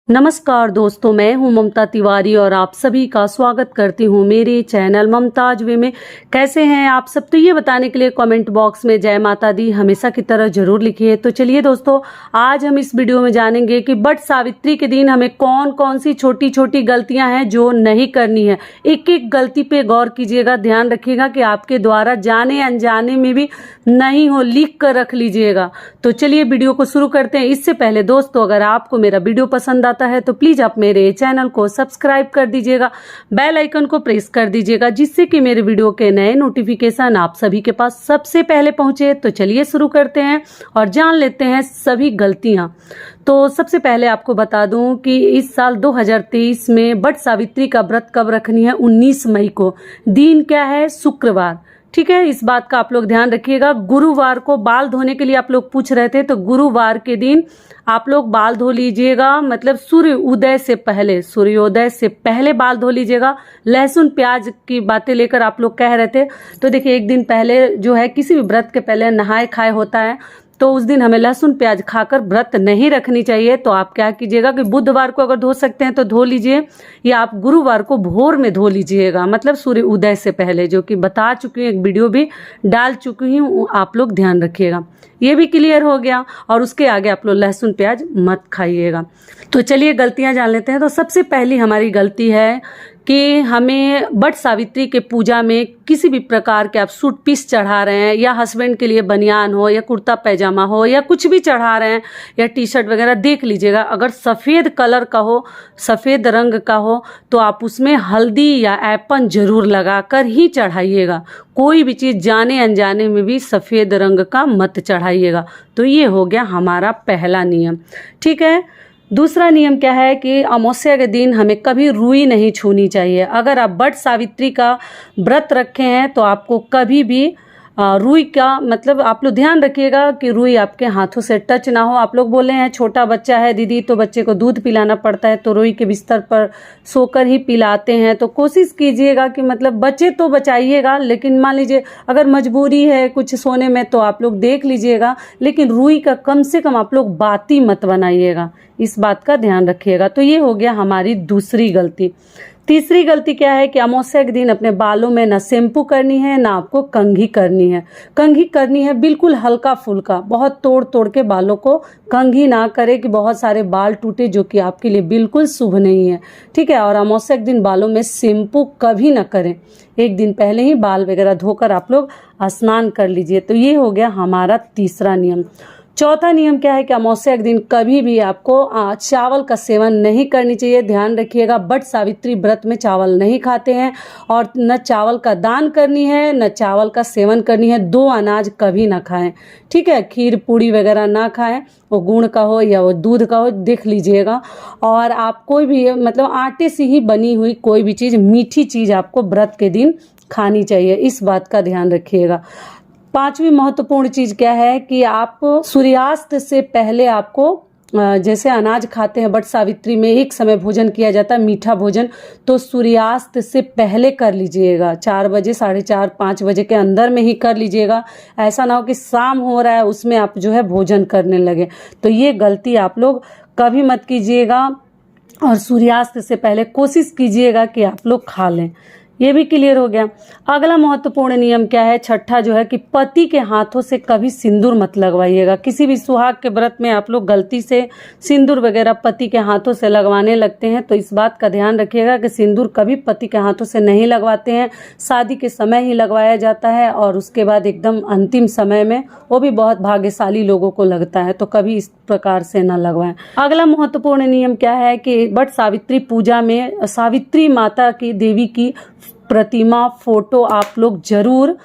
नमस्कार दोस्तों, मैं हूं ममता तिवारी और आप सभी का स्वागत करती हूं मेरे चैनल ममताज वे में। कैसे हैं आप सब? तो ये बताने के लिए कमेंट बॉक्स में जय माता दी हमेशा की तरह जरूर लिखिए। तो चलिए दोस्तों, आज हम इस वीडियो में जानेंगे कि बट सावित्री के दिन हमें कौन कौन सी छोटी छोटी गलतियां हैं जो नहीं करनी है। एक एक गलती पे गौर कीजिएगा, ध्यान रखिएगा कि आपके द्वारा जाने अनजाने में भी नहीं हो, लिख कर रख लीजिएगा। तो चलिए वीडियो को शुरू करते हैं। इससे पहले दोस्तों, अगर आपको मेरा वीडियो पसंद आता है तो प्लीज आप मेरे चैनल को सब्सक्राइब कर दीजिएगा, बेल आइकन को प्रेस कर दीजिएगा, जिससे कि मेरे वीडियो के नए नोटिफिकेशन आप सभी के पास सबसे पहले पहुंचे। तो चलिए शुरू करते हैं और जान लेते हैं सभी गलतियां। तो सबसे पहले आपको बता दूं कि इस साल 2023 में बट सावित्री का व्रत कब रखनी है? 19 मई को। दिन क्या है? शुक्रवार। ठीक है, इस बात का आप लोग ध्यान रखिएगा। गुरुवार को बाल धोने के लिए आप लोग पूछ रहे थे, तो गुरुवार के दिन आप लोग बाल धो लीजिएगा, मतलब सूर्य उदय से पहले, सूर्योदय से पहले बाल धो लीजिएगा। लहसुन प्याज की बातें लेकर आप लोग कह रहे थे, तो देखिए एक दिन पहले जो है, किसी भी व्रत के पहले नहाए खाए होता है, तो उस दिन हमें लहसुन प्याज खाकर व्रत नहीं रखनी चाहिए। तो आप क्या कीजिएगा कि बुधवार को अगर धो सकते हैं तो धो लीजिए, या आप गुरुवार को भोर में धो लीजिएगा, मतलब सूर्य उदय से पहले, जो कि बता चुकी हूँ, एक वीडियो भी डाल चुकी हूँ, आप लोग ध्यान रखिएगा। ये भी क्लियर हो गया। और उसके आगे आप लोग लहसुन प्याज मत खाइएगा। तो चलिए गलतियां जान लेते हैं। तो सबसे पहली हमारी गलती है कि हमें बट सावित्री के पूजा में किसी भी प्रकार के आप सूट पीस चढ़ा रहे हैं, या हस्बैंड के लिए बनियान हो, या कुर्ता पैजामा हो, या कुछ भी चढ़ा रहे हैं, या टी शर्ट वगैरह, देख लीजिएगा अगर सफ़ेद कलर का हो, सफ़ेद रंग का हो, तो आप उसमें हल्दी या एपन जरूर लगा कर ही चढ़ाइएगा। कोई भी चीज़ जाने अनजाने में भी सफ़ेद रंग का मत चढ़ाइएगा। तो ये हो गया हमारा पहला नियम। ठीक है, दूसरा नियम क्या है कि अमावस्या के दिन हमें कभी रुई नहीं छूनी चाहिए। अगर आप बट सावित्री का व्रत रखे हैं तो आपको कभी भी रुई का, मतलब आप लोग ध्यान रखिएगा कि रुई आपके हाथों से टच ना हो। आप लोग बोले हैं छोटा बच्चा है दीदी, तो बच्चे को दूध पिलाना पड़ता है, तो रुई के बिस्तर पर सोकर ही पिलाते हैं। तो कोशिश कीजिएगा कि मतलब बच्चे तो बचाइएगा, लेकिन मान लीजिए अगर मजबूरी है कुछ सोने में तो आप लोग देख लीजिएगा, लेकिन रुई का कम से कम आप लोग बाती मत बनाइएगा, इस बात का ध्यान रखिएगा। तो ये हो गया हमारी दूसरी गलती। तीसरी गलती क्या है कि अमावस्या के दिन अपने बालों में ना शैम्पू करनी है, ना आपको कंघी करनी है। कंघी करनी है बिल्कुल हल्का फुल्का, बहुत तोड़ तोड़ के बालों को कंघी ना करें कि बहुत सारे बाल टूटे, जो कि आपके लिए बिल्कुल शुभ नहीं है। ठीक है, और अमावस्या के दिन बालों में शैम्पू कभी ना करें। एक दिन पहले ही बाल वगैरह धोकर आप लोग स्नान कर लीजिए। तो ये हो गया हमारा तीसरा नियम। चौथा नियम क्या है कि अमावस्या के दिन कभी भी आपको चावल का सेवन नहीं करनी चाहिए। ध्यान रखिएगा, बट सावित्री व्रत में चावल नहीं खाते हैं, और न चावल का दान करनी है, न चावल का सेवन करनी है। दो अनाज कभी ना खाएं। ठीक है, खीर पूड़ी वगैरह ना खाएं, वो गुड़ का हो या वो दूध का हो, देख लीजिएगा। और आप कोई भी, मतलब आटे से ही बनी हुई कोई भी चीज़, मीठी चीज़ आपको व्रत के दिन खानी चाहिए, इस बात का ध्यान रखिएगा। पांचवी महत्वपूर्ण चीज क्या है कि आप सूर्यास्त से पहले आपको, जैसे अनाज खाते हैं बट सावित्री में एक समय भोजन किया जाता है, मीठा भोजन, तो सूर्यास्त से पहले कर लीजिएगा। 4 बजे, 4:30, 5 बजे के अंदर में ही कर लीजिएगा। ऐसा ना हो कि शाम हो रहा है उसमें आप जो है भोजन करने लगे। तो ये गलती आप लोग कभी मत कीजिएगा, और सूर्यास्त से पहले कोशिश कीजिएगा कि आप लोग खा लें। ये भी क्लियर हो गया। अगला महत्वपूर्ण नियम क्या है? छठा जो है कि पति के हाथों से कभी सिंदूर मत लगवाइएगा। किसी भी सुहाग के व्रत में आप लोग गलती से सिंदूर वगैरह पति के हाथों से लगवाने लगते हैं, तो इस बात का ध्यान रखिएगा कि सिंदूर कभी पति के हाथों से नहीं लगवाते हैं। शादी के समय ही लगवाया जाता है, और उसके बाद एकदम अंतिम समय में, वो भी बहुत भाग्यशाली लोगों को लगता है, तो कभी इस प्रकार से न लगवाएं। अगला महत्वपूर्ण नियम क्या है कि बट सावित्री पूजा में सावित्री माता की, देवी की प्रतिमा, फोटो आप लोग जरूर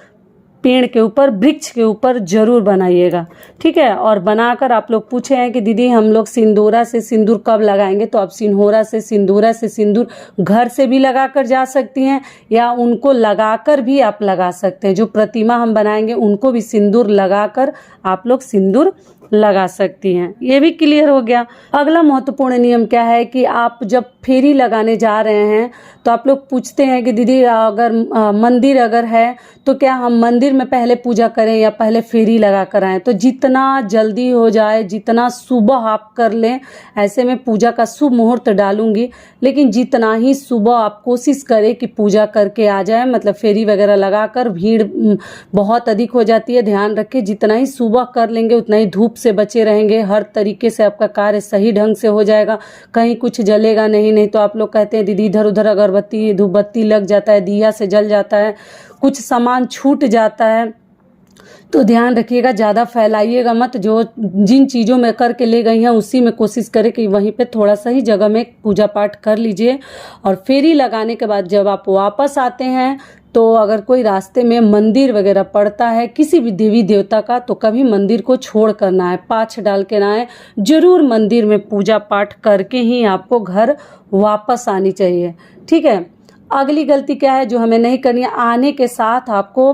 पेड़ के ऊपर, वृक्ष के ऊपर जरूर बनाइएगा। ठीक है, और बनाकर आप लोग पूछे हैं कि दीदी हम लोग सिंदूरा से सिंदूर कब लगाएंगे? तो आप सिंदूरा से सिंदूर घर से भी लगा कर जा सकती हैं, या उनको लगाकर भी आप लगा सकते हैं। जो प्रतिमा हम बनाएंगे उनको भी सिंदूर लगाकर आप लोग सिंदूर लगा सकती हैं। ये भी क्लियर हो गया। अगला महत्वपूर्ण नियम क्या है कि आप जब फेरी लगाने जा रहे हैं तो आप लोग पूछते हैं कि दीदी अगर मंदिर अगर है तो क्या हम मंदिर में पहले पूजा करें या पहले फेरी लगा कर आएँ। तो जितना जल्दी हो जाए, जितना सुबह आप कर लें, ऐसे में पूजा का शुभ मुहूर्त डालूंगी, लेकिन जितना ही सुबह आप कोशिश करें कि पूजा करके आ जाए, मतलब फेरी वगैरह लगाकर। भीड़ बहुत अधिक हो जाती है, ध्यान रखें। जितना ही सुबह कर लेंगे उतना ही धूप से बचे रहेंगे, हर तरीके से आपका कार्य सही ढंग से हो जाएगा, कहीं कुछ जलेगा नहीं तो आप लोग कहते हैं दीदी इधर उधर अगरबत्ती धूप बत्ती लग जाता है, दिया से जल जाता है, कुछ सामान छूट जाता है। तो ध्यान रखिएगा, ज़्यादा फैलाइएगा मत। जो जिन चीज़ों में करके ले गई हैं उसी में कोशिश करें कि वहीं पे थोड़ा सा ही जगह में पूजा पाठ कर लीजिए। और फेरी लगाने के बाद जब आप वापस आते हैं तो अगर कोई रास्ते में मंदिर वगैरह पड़ता है किसी भी देवी देवता का, तो कभी मंदिर को छोड़ कर ना आए, पाछ डाल के ना आए। जरूर मंदिर में पूजा पाठ करके ही आपको घर वापस आनी चाहिए, ठीक है। अगली गलती क्या है जो हमें नहीं करनी है, आने के साथ आपको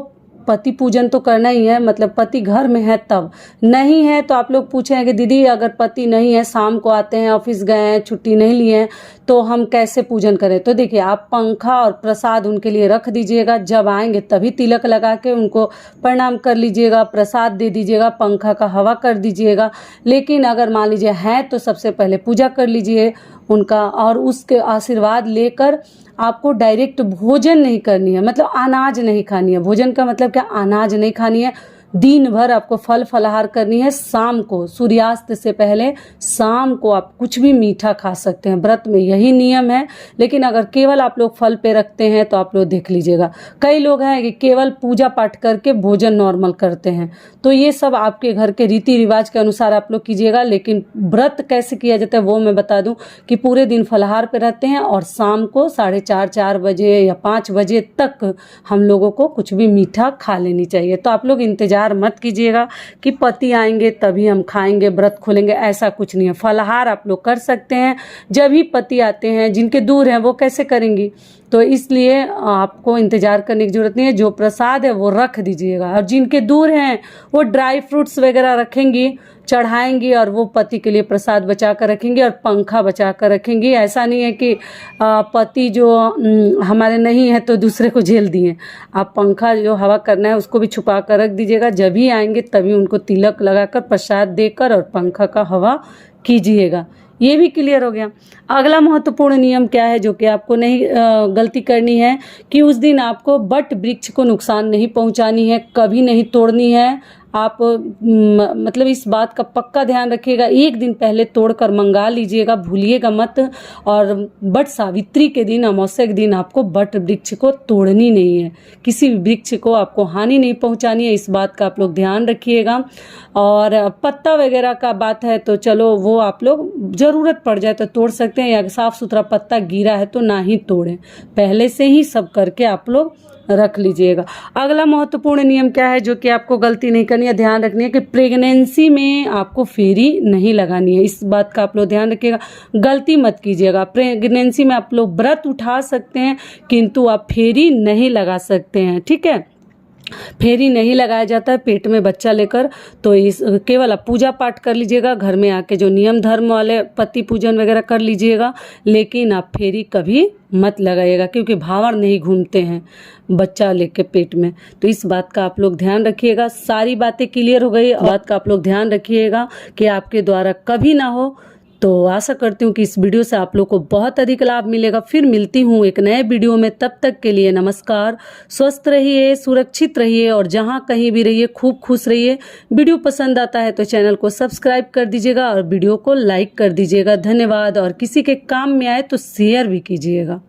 पति पूजन तो करना ही है, मतलब पति घर में है तब। नहीं है तो आप लोग पूछें कि दीदी अगर पति नहीं है, शाम को आते हैं, ऑफिस गए हैं, छुट्टी नहीं लिए हैं, तो हम कैसे पूजन करें। तो देखिए, आप पंखा और प्रसाद उनके लिए रख दीजिएगा, जब आएंगे तभी तिलक लगा के उनको प्रणाम कर लीजिएगा, प्रसाद दे दीजिएगा, पंखा का हवा कर दीजिएगा। लेकिन अगर मान लीजिए है तो सबसे पहले पूजा कर लीजिए उनका, और उसके आशीर्वाद लेकर आपको डायरेक्ट भोजन नहीं करनी है, मतलब अनाज नहीं खानी है। भोजन का मतलब क्या, अनाज नहीं खानी है। दिन भर आपको फल फलाहार करनी है। शाम को सूर्यास्त से पहले शाम को आप कुछ भी मीठा खा सकते हैं, व्रत में यही नियम है। लेकिन अगर केवल आप लोग फल पे रखते हैं तो आप लोग देख लीजिएगा, कई लोग हैं कि केवल पूजा पाठ करके भोजन नॉर्मल करते हैं। तो ये सब आपके घर के रीति रिवाज के अनुसार आप लोग कीजिएगा। लेकिन व्रत कैसे किया जाता है वो मैं बता दूं कि पूरे दिन फलाहार पे रहते हैं और शाम को 4:30 बजे या 5 बजे तक हम लोगों को कुछ भी मीठा खा लेनी चाहिए। तो आप लोग इंतजार मत कीजिएगा कि पति आएंगे तभी हम खाएंगे, व्रत खोलेंगे, ऐसा कुछ नहीं है। फलाहार आप लोग कर सकते हैं, जब ही पति आते हैं। जिनके दूर हैं वो कैसे करेंगी, तो इसलिए आपको इंतजार करने की जरूरत नहीं है। जो प्रसाद है वो रख दीजिएगा, और जिनके दूर हैं वो ड्राई फ्रूट्स वगैरह रखेंगी, चढ़ाएंगी, और वो पति के लिए प्रसाद बचा कर रखेंगी और पंखा बचा कर रखेंगी। ऐसा नहीं है कि पति जो हमारे नहीं है तो दूसरे को झेल दिए। आप पंखा जो हवा करना है उसको भी छुपा कर रख दीजिएगा, जब भी आएंगे तभी उनको तिलक लगाकर प्रसाद देकर और पंखा का हवा कीजिएगा। ये भी क्लियर हो गया। अगला महत्वपूर्ण नियम क्या है जो कि आपको नहीं गलती करनी है, कि उस दिन आपको बट वृक्ष को नुकसान नहीं पहुंचानी है, कभी नहीं तोड़नी है। आप मतलब इस बात का पक्का ध्यान रखिएगा, एक दिन पहले तोड़कर मंगा लीजिएगा, भूलिएगा मत। और बट सावित्री के दिन, अमावस्या के दिन आपको बट वृक्ष को तोड़नी नहीं है, किसी भी वृक्ष को आपको हानि नहीं पहुंचानी है, इस बात का आप लोग ध्यान रखिएगा। और पत्ता वगैरह का बात है तो चलो वो आप लोग ज़रूरत पड़ जाए तो तोड़ सकते हैं, या साफ सुथरा पत्ता गिरा है तो ना ही तोड़ें, पहले से ही सब करके आप लोग रख लीजिएगा। अगला महत्वपूर्ण नियम क्या है जो कि आपको गलती नहीं करनी है, ध्यान रखनी है कि प्रेगनेंसी में आपको फेरी नहीं लगानी है। इस बात का आप लोग ध्यान रखिएगा, गलती मत कीजिएगा। प्रेगनेंसी में आप लोग व्रत उठा सकते हैं किंतु आप फेरी नहीं लगा सकते हैं, ठीक है। फेरी नहीं लगाया जाता है पेट में बच्चा लेकर। तो इस केवल आप पूजा पाठ कर लीजिएगा, घर में आके जो नियम धर्म वाले पति पूजन वगैरह कर लीजिएगा, लेकिन आप फेरी कभी मत लगाइएगा, क्योंकि भावर नहीं घूमते हैं बच्चा लेके पेट में। तो इस बात का आप लोग ध्यान रखिएगा। सारी बातें क्लियर हो गई, बात का आप लोग ध्यान रखिएगा कि आपके द्वारा कभी ना हो। तो आशा करती हूँ कि इस वीडियो से आप लोग को बहुत अधिक लाभ मिलेगा। फिर मिलती हूँ एक नए वीडियो में, तब तक के लिए नमस्कार। स्वस्थ रहिए, सुरक्षित रहिए और जहाँ कहीं भी रहिए खूब खुश रहिए। वीडियो पसंद आता है तो चैनल को सब्सक्राइब कर दीजिएगा और वीडियो को लाइक कर दीजिएगा। धन्यवाद। और किसी के काम में आए तो शेयर भी कीजिएगा।